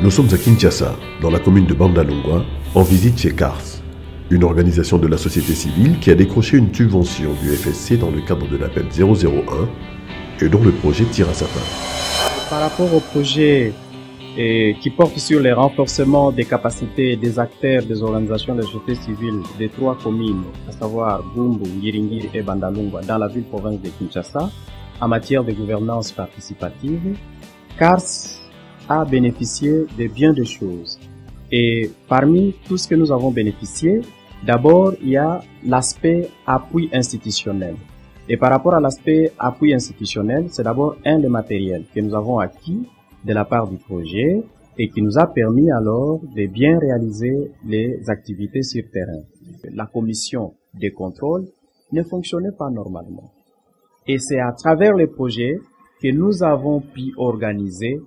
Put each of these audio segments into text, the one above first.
Nous sommes à Kinshasa, dans la commune de Bandalungwa, en visite chez CARS, une organisation de la société civile qui a décroché une subvention du FSC dans le cadre de l'appel 001 et dont le projet tire à sa fin. Par rapport au projet qui porte sur le renforcement des capacités des acteurs des organisations de la société civile des trois communes, à savoir Gumbu, Ngiringiri et Bandalungwa, dans la ville-province de Kinshasa, en matière de gouvernance participative, CARS a bénéficié de bien de choses. Et parmi tout ce que nous avons bénéficié, d'abord, il y a l'aspect appui institutionnel. Et par rapport à l'aspect appui institutionnel, c'est d'abord le matériel que nous avons acquis de la part du projet et qui nous a permis alors de bien réaliser les activités sur terrain. La commission de contrôle ne fonctionnait pas normalement. Et c'est à travers le projet que nous avons pu organiser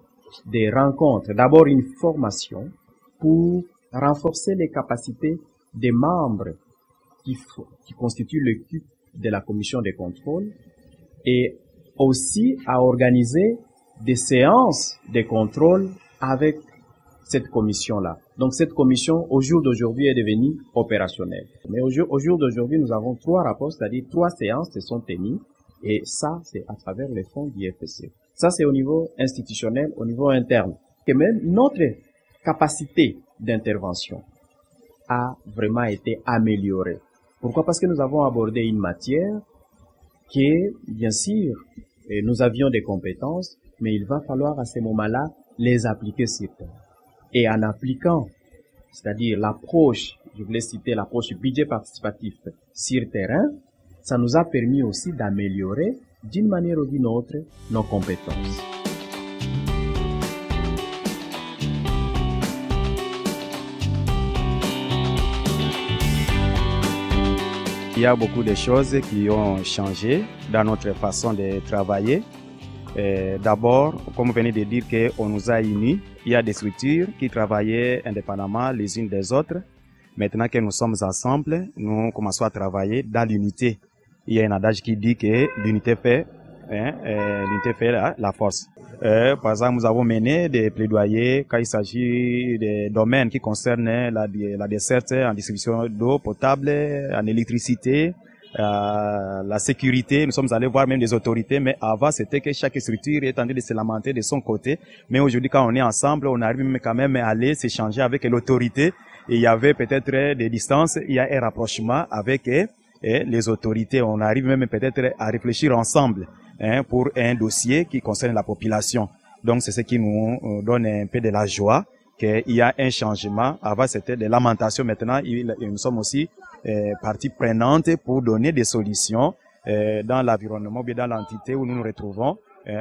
des rencontres, d'abord une formation pour renforcer les capacités des membres qui constituent l'équipe de la commission de contrôle et aussi à organiser des séances de contrôle avec cette commission-là. Donc cette commission, au jour d'aujourd'hui, est devenue opérationnelle. Mais au jour d'aujourd'hui, nous avons 3 rapports, c'est-à-dire 3 séances se sont tenues et ça, c'est à travers les fonds du FSC. Ça, c'est au niveau institutionnel, au niveau interne. Et même notre capacité d'intervention a vraiment été améliorée. Pourquoi? Parce que nous avons abordé une matière qui, bien sûr, nous avions des compétences, mais il va falloir à ce moment-là les appliquer sur terrain. Et en appliquant, c'est-à-dire l'approche, je voulais citer l'approche budget participatif sur terrain, ça nous a permis aussi d'améliorer d'une manière ou d'une autre nos compétences. Il y a beaucoup de choses qui ont changé dans notre façon de travailler. D'abord, comme vous venez de dire qu'on nous a unis, il y a des structures qui travaillaient indépendamment les unes des autres. Maintenant que nous sommes ensemble, nous commençons à travailler dans l'unité. Il y a un adage qui dit que l'unité fait la force. Par exemple, nous avons mené des plaidoyers quand il s'agit des domaines qui concernent la desserte en distribution d'eau potable, en électricité, la sécurité. Nous sommes allés voir même des autorités, mais avant c'était que chaque structure est en train de se lamenter de son côté. Mais aujourd'hui, quand on est ensemble, on arrive même quand même à aller s'échanger avec l'autorité. Et il y avait peut-être des distances, il y a un rapprochement avec les autorités. On arrive même peut-être à réfléchir ensemble pour un dossier qui concerne la population. Donc c'est ce qui nous donne un peu de la joie qu'il y a un changement. Avant c'était des lamentations, maintenant nous sommes aussi partie prenante pour donner des solutions dans l'environnement, bien dans l'entité où nous nous retrouvons.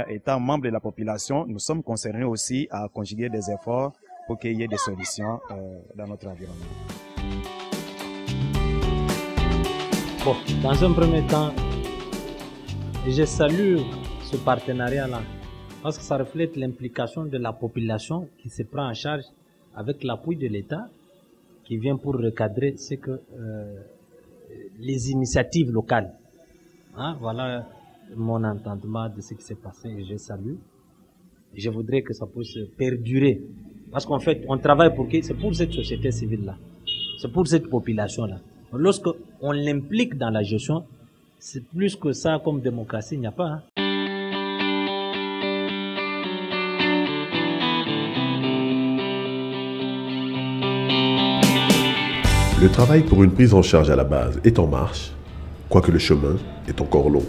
Étant membres de la population, nous sommes concernés aussi à conjuguer des efforts pour qu'il y ait des solutions dans notre environnement. Bon, dans un premier temps, je salue ce partenariat-là parce que ça reflète l'implication de la population qui se prend en charge avec l'appui de l'État qui vient pour recadrer ce que les initiatives locales. Voilà mon entendement de ce qui s'est passé et je salue. Et je voudrais que ça puisse perdurer parce qu'en fait, on travaille pour qui? C'est pour cette société civile-là, c'est pour cette population-là. Lorsque on l'implique dans la gestion, c'est plus que ça comme démocratie, il n'y a pas. Le travail pour une prise en charge à la base est en marche, quoique le chemin est encore long.